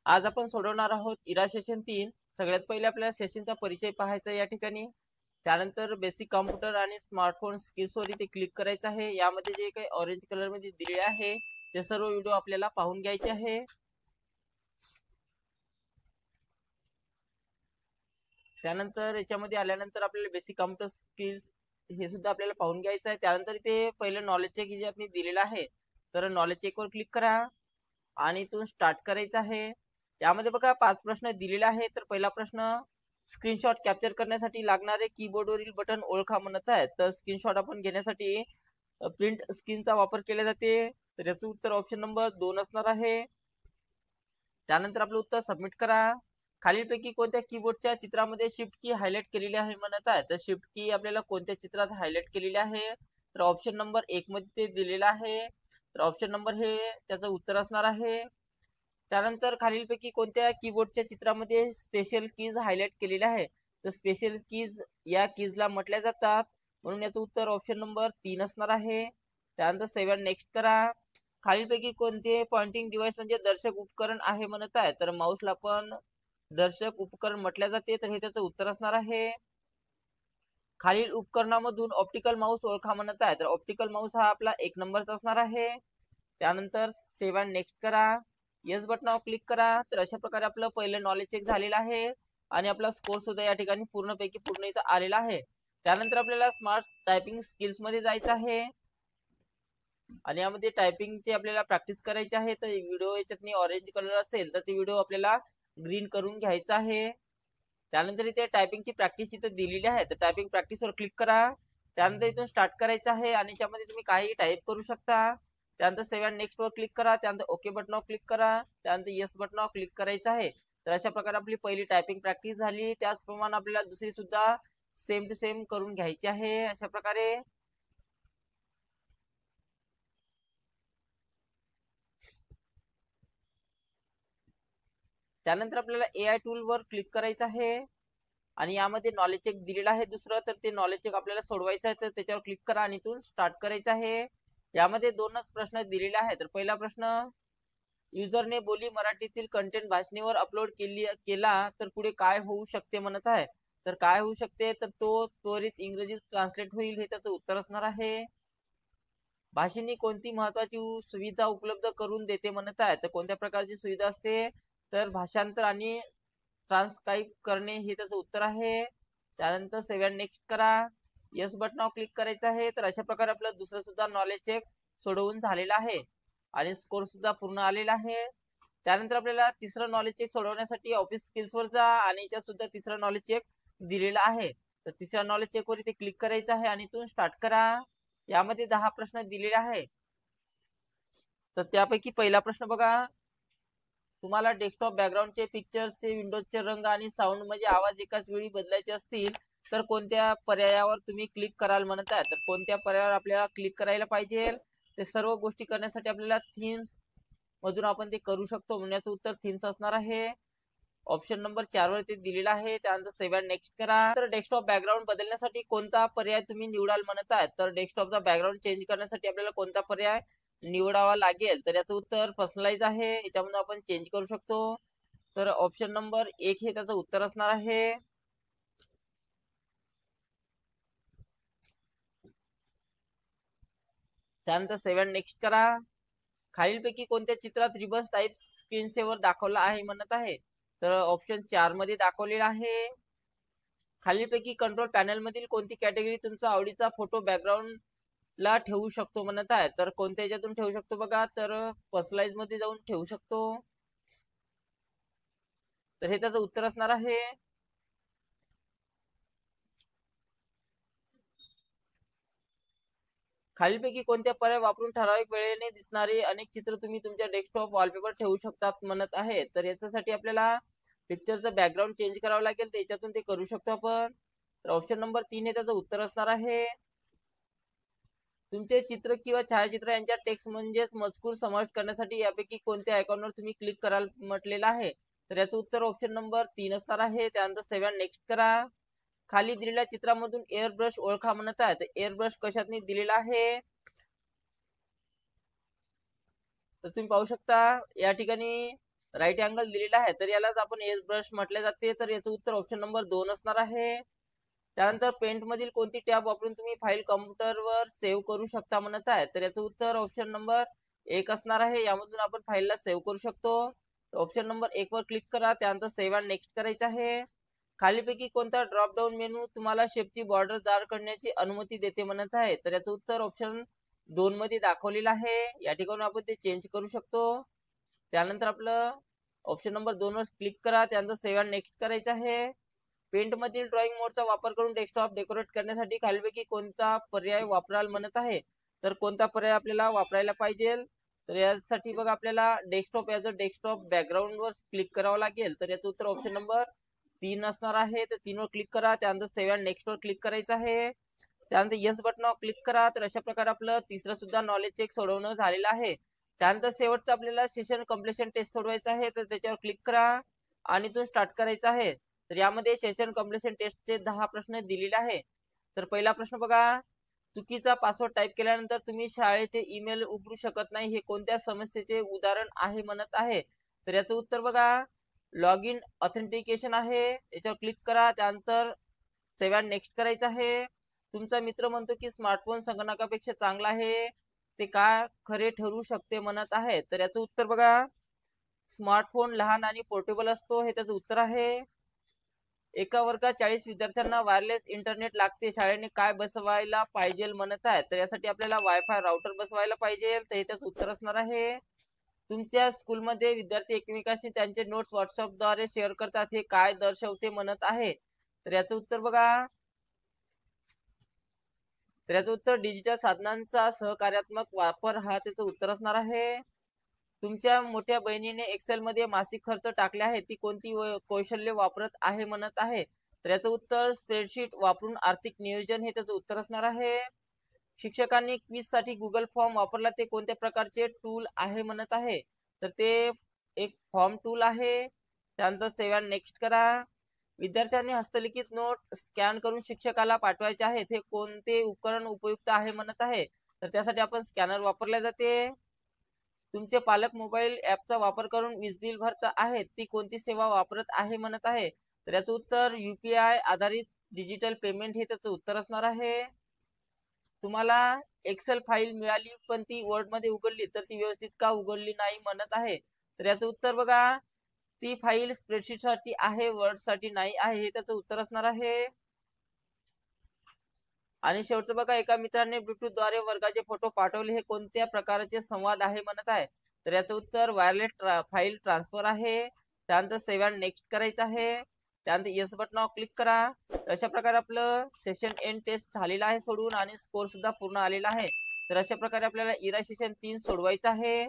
आज आपण सोडवणार आहोत इरा सेशन 3। सगळ्यात पहिले आपल्याला सेशनचा परिचय पाहायचा या ठिकाणी। त्यानंतर बेसिक कॉम्प्युटर आणि स्मार्टफोन स्किल्सवर इथे क्लिक करायचं आहे। यामध्ये जे काही ऑरेंज कलर मध्ये दिले आहे ते सर्व व्हिडिओ आपल्याला पाहून घ्यायचे आहे। त्यानंतर याच्यामध्ये आल्यानंतर आपल्याला बेसिक कॉम्प्युटर स्किल्स हे सुद्धा आपल्याला पाहून घ्यायचं आहे। त्यानंतर इथे पहिलं नॉलेज चेक जे आपण दिलेलं आहे तर नॉलेज चेक वर क्लिक करा आणि इथून स्टार्ट करायचं आहे। यामध्ये बघा 5 प्रश्न दिलेले आहेत। तर पहिला प्रश्न, स्क्रीनशॉट कॅप्चर करण्यासाठी लागणारे कीबोर्डवरील बटन ओळखा म्हणत आहे। तर स्क्रीनशॉट आपण घेण्यासाठी प्रिंट स्क्रीनचा वापर केला जाते। तर याचं उत्तर ऑप्शन नंबर 2 असणार आहे। त्यानंतर आपलं उत्तर सबमिट करा। खालीलपैकी कोणत्या कीबोर्डच्या चित्रामध्ये शिफ्ट की हायलाइट केलेली आहे म्हणत आहे। तर शिफ्ट की आपल्याला कोणत्या चित्रात हायलाइट केलेली आहे तर ऑप्शन नंबर 1 मध्ये ते दिलेला आहे। तर ऑप्शन नंबर हे त्याचं उत्तर असणार आहे। त्यानंतर खालीलपैकी कोणत्या कीबोर्डच्या चित्रामध्ये स्पेशल कीज हायलाइट केलेल्या आहे। तर स्पेशल कीज या कीजला म्हटल्या जातात, म्हणून याचं उत्तर ऑप्शन नंबर 3 असणार आहे। त्यानंतर 7 नेक्स्ट करा। खालीलपैकी कोणते पॉइंटिंग डिव्हाइस म्हणजे दर्शक उपकरण आहे म्हणत आहे। तर माऊसला पण दर्शक उपकरण म्हटल्या जाते, तर हे त्याचं उत्तर असणार आहे। खालील उपकरणामधून ऑप्टिकल माऊस ओळखा म्हणत आहे। तर ऑप्टिकल माऊस हा आपला 1 नंबरचा असणार आहे। त्यानंतर 7 नेक्स्ट करा। येस बटनावर क्लिक करा। तर अशा प्रकारे आपलं पहिलं नॉलेज चेक झालेलं आहे आणि आपला स्कोर सुद्धा या ठिकाणी पूर्णपैकी पूर्ण इथं आलेला आहे। त्यानंतर आपल्याला स्मार्ट टायपिंग स्किल्स मध्ये जायचं आहे आणि यामध्ये टायपिंगची आपल्याला प्रॅक्टिस करायची आहे। तर व्हिडिओ याच्यात ऑरेंज कलर असेल तर ते व्हिडिओ आपल्याला ग्रीन करून घ्यायचा आहे। त्यानंतर इथे टायपिंगची प्रॅक्टिस इथे दिलेली आहे, तर टायपिंग प्रॅक्टिसवर क्लिक करा। त्यानंतर इथून स्टार्ट करायचं आहे आणि याच्यामध्ये तुम्ही काही टाईप करू शकता। त्यानंतर 7 नेक्स्ट वर क्लिक करा। त्यानंतर ओके बटनावर क्लिक करा। त्यानंतर येस बटनावर क्लिक करायचं आहे। तर अशा प्रकारे आपली पहिली टायपिंग प्रॅक्टिस झाली। त्याचप्रमाणे आपल्याला दुसरी सुद्धा सेम टू सेम करून घ्यायची आहे अशा प्रकारे। त्यानंतर आपल्याला AI टूल वर क्लिक करायचं आहे आणि यामध्ये नॉलेज चेक दिलेलं आहे दुसरं, तर ते नॉलेज चेक आपल्याला सोडवायचं आहे। तर त्याच्यावर क्लिक करा आणि इथून स्टार्ट करायचं आहे। यामध्ये 2च प्रश्न दिलेले आहेत। तर पहिला प्रश्न, युजरने बोली मराठीतील कंटेंट भाषणीवर अपलोड केला तर पुढे काय होऊ शकते म्हणत आहे। तर काय होऊ शकते तर तो त्वरित इंग्रजीत ट्रान्सलेट होईल, हे त्याचं उत्तर असणार आहे। भाषिणी कोणती महत्वाची सुविधा उपलब्ध करून देते म्हणत आहे। तर कोणत्या प्रकारची सुविधा असते तर भाषांतर आणि ट्रान्सक्राइब करणे, हे त्याचं उत्तर आहे। त्यानंतर 7 नेक्स्ट करा। येस बटनावर क्लिक करायचं आहे। तर अशा प्रकारे आपलं दुसरं सुद्धा नॉलेज चेक सोडवून झालेला आहे आणि स्कोर सुद्धा पूर्ण आलेला आहे। त्यानंतर आपल्याला तिसरं नॉलेज चेक सोडवण्यासाठी ऑफिस स्किल्स वर जा आणि याच्यात सुद्धा तिसरं नॉलेज चेक दिलेला आहे। तर तिसऱ्या नॉलेज चेक वर इथे क्लिक करायचं आहे आणि इथून स्टार्ट करा। यामध्ये 10 प्रश्न दिलेले आहे। तर त्यापैकी पहिला प्रश्न बघा, तुम्हाला डेस्कटॉप बॅकग्राऊंडचे पिक्चरचे विंडोजचे रंग आणि साऊंड म्हणजे आवाज एकाच वेळी बदलायचे असतील तर कोणत्या पर्यायावर तुम्ही क्लिक कराल म्हणत आहे। तर कोणत्या पर्यायावर आपल्याला क्लिक करायला पाहिजे, ते सर्व गोष्टी करण्यासाठी आपल्याला थीम्स मधून आपण ते करू शकतो, म्हणण्याचं उत्तर थीम्स असणार आहे। ऑप्शन नंबर 4 वर ते दिलेला आहे। त्यानंतर 7 नेक्स्ट करा। तर डेस्कटॉप बॅकग्राऊंड बदलण्यासाठी कोणता पर्याय तुम्ही निवडाल म्हणत आहे। तर डेस्कटॉपचा बॅकग्राऊंड चेंज करण्यासाठी आपल्याला कोणता पर्याय निवडावा लागेल, तर याचं उत्तर पर्सनलाइज आहे। याच्यामध्ये आपण चेंज करू शकतो। तर ऑप्शन नंबर 1 हे त्याचं उत्तर असणार आहे। त्यानंतर 7 नेक्स्ट करा। खालीलपैकी कोणत्या चित्रात रिवर्स टाइप स्क्रीन सेव्हर दाखवला आहे म्हणत आहे। तर ऑप्शन 4 मध्ये दाखवलेला आहे। खालीलपैकी कंट्रोल पॅनल मधील कोणती कॅटेगरी तुमचा आवडीचा फोटो बॅकग्राऊंड ला ठेवू शकतो म्हणत आहे। तर कोणत्या याच्यातून ठेवू शकतो बघा, तर पर्सनलाइज मध्ये जाऊन ठेवू शकतो। तर हे त्याचं उत्तर असणार आहे। खालीलपैकी कोणत्या पर्याय वापरून ठराविक वेळेने दिसणारे अनेक चित्र तुम्ही तुमच्या डेस्कटॉप वॉलपेपर ठेवू शकतात म्हणत आहे। तर याच्यासाठी आपल्याला पिक्चरचं बॅकग्राऊंड चेंज करावं लागेल, त्याच्यातून ते करू शकतो आपण। तर ऑप्शन नंबर 3 हे त्याचं उत्तर असणार आहे। तुमचे चित्र किंवा छायाचित्र यांच्या टेक्स्ट म्हणजेच मजकूर समाविष्ट करण्यासाठी यापैकी कोणत्या आयकॉनवर तुम्ही क्लिक कराल म्हटलेलं आहे। तर याचं उत्तर ऑप्शन नंबर 3 असणार आहे। त्यानंतर 7 नेक्स्ट करा। खाली दिलेल्या चित्रामधून एअर ब्रश ओळखा म्हणत आहे। तर एअर ब्रश कशातनी दिलेला आहे, तर तुम्ही पाहू शकता या ठिकाणी राईट अँगल दिलेला आहे, तर यालाच आपण एज ब्रश म्हटले जाते. तर याचं उत्तर ऑप्शन नंबर 2 असणार आहे. त्यानंतर पेंट मधील कोणती टॅब वापरून तुम्ही फाईल कॉम्प्युटरवर सेव्ह करू शकता म्हणत आहे, तर याचं उत्तर ऑप्शन नंबर 1 असणार आहे. यामधून आपण फाईलला सेव्ह करू शकतो. ऑप्शन नंबर 1 वर क्लिक करा. त्यानंतर सेव्ह अँड नेक्स्ट करायचं आहे. खालीपैकी कोणता ड्रॉप डाऊन मेनू तुम्हाला शेपची बॉर्डर जाड करण्याची अनुमती देते म्हणत आहे, तर याचं उत्तर ऑप्शन 2 मध्ये दाखवलेलं आहे. या ठिकाणी आपण ते चेंज करू शकतो. त्यानंतर आपलं ऑप्शन नंबर 2 वर क्लिक करा. त्यानंतर सेव्ह अँड नेक्स्ट करायचं आहे. पेंट मधील ड्रॉइंग मोडचा वापर करून डेस्कटॉप डेकोरेट करण्यासाठी खालीपैकी कोणता पर्याय वापराल म्हणत आहे, तर कोणता पर्याय आपल्याला वापरायला पाहिजे, तर यासाठी बघा आपल्याला desktop as a desktop background वर क्लिक करावं लागेल. तर याचं उत्तर ऑप्शन नंबर 3 असणार आहे. तर 3 वर क्लिक करा. त्यानंतर सेव्ह अँड नेक्स्ट वर क्लिक करायचं आहे. त्यानंतर येस बटनावर क्लिक करा. तर अशा प्रकारे आपलं तिसरं सुद्धा नॉलेज चेक सोडवणं झालेलं आहे. त्यानंतर शेवटचं आपल्याला सेशन कम्प्लिशन टेस्ट सोडवायचं आहे, तर त्याच्यावर क्लिक करा आणि तो स्टार्ट करायचा आहे. तर यामध्ये सेशन कम्प्लिशन टेस्टचे 10 प्रश्न दिलेले आहे. तर पहिला प्रश्न बघा, चुकीचा पासवर्ड टाईप केल्यानंतर तुम्ही शाळेचे ईमेल उघडू शकत नाही, हे कोणत्या समस्येचे उदाहरण आहे म्हणत आहे, तर याचं उत्तर बघा लॉग इन ऑथेंटिकेशन आहे. याच्यावर क्लिक करा. त्यानंतर सेव्ह अँड नेक्स्ट करायचं आहे. तुमचा मित्र म्हणतो की स्मार्टफोन संगणकापेक्षा चांगला आहे, ते का खरे ठरू शकते म्हणत आहे, तर याचं उत्तर बघा स्मार्टफोन लहान आणि पोर्टेबल असतो, हे त्याचं उत्तर आहे. एका वर्गात 40 विद्यार्थ्यांना वायरलेस इंटरनेट लागते, शाळेने काय बसवायला पाहिजे म्हणत आहे, तर यासाठी आपल्याला वायफाय राउटर बसवायला पाहिजे, तर हे त्याचं उत्तर असणार आहे. तुमच्या स्कूलमध्ये विद्यार्थी एकमेकांशी त्यांचे नोट्स व्हॉट्सअपद्वारे शेअर करतात, हे काय दर्शवते म्हणत आहे, तर याचं उत्तर बघा तर याचं उत्तर डिजिटल साधनांचा सहकार्यात्मक वापर, हा त्याचं उत्तर असणार आहे. तुमच्या मोठ्या बहिणीने एक्सेल मध्ये मासिक खर्च टाकले आहे, ती कोणती कौशल्य वापरत आहे म्हणत आहे, तर याचं उत्तर स्प्रेडशीट वापरून आर्थिक नियोजन, हे त्याचं उत्तर असणार आहे. शिक्षकांनी क्विज साठी गुगल फॉर्म वापरला, ते कोणत्या प्रकारचे टूल आहे म्हणत आहे, तर ते एक फॉर्म टूल आहे. त्यानंतर सेव्ह अँड नेक्स्ट करा. विद्यार्थ्यांनी हस्तलिखित नोट स्कॅन करून शिक्षकाला पाठवायचे आहेत, हे कोणते उपकरण उपयुक्त आहे म्हणत आहे, तर त्यासाठी आपण स्कॅनर वापरले जाते. तुमचे पालक मोबाईल ऍपचा वापर करून वीज बिल भरत आहेत, ती कोणती सेवा वापरत आहे म्हणत आहे, तर याचं उत्तर UPI आधारित डिजिटल पेमेंट, हे त्याचं उत्तर असणार आहे. तुम्हाला एक्सेल फाईल मिळाली पण ती वर्ड मध्ये उघडली, तर ती व्यवस्थित का उघडली नाही म्हणत आहे, तर याचं उत्तर बघा ती फाईल स्प्रेडशीट साठी आहे, वर्ड साठी नाही आहे, हे त्याचं उत्तर असणार आहे. आणि शेवटचं बघा, एका मित्राने ब्लूटूथ द्वारे वर्गाचे फोटो पाठवले, हे कोणत्या प्रकारचे संवाद आहे म्हणत आहे, तर याचं उत्तर वायरलेस फाईल ट्रान्सफर आहे. त्यानंतर सेव्ह अँड नेक्स्ट करायचं आहे. त्यानंतर येस बटनावर क्लिक करा. अशा प्रकारे आपलं सेशन एंड टेस्ट झालेलं आहे सोडवून, आणि स्कोर सुद्धा पूर्ण आलेला आहे. तर अशा प्रकारे आपल्याला इरा सेशन 3 सोडवायचं आहे.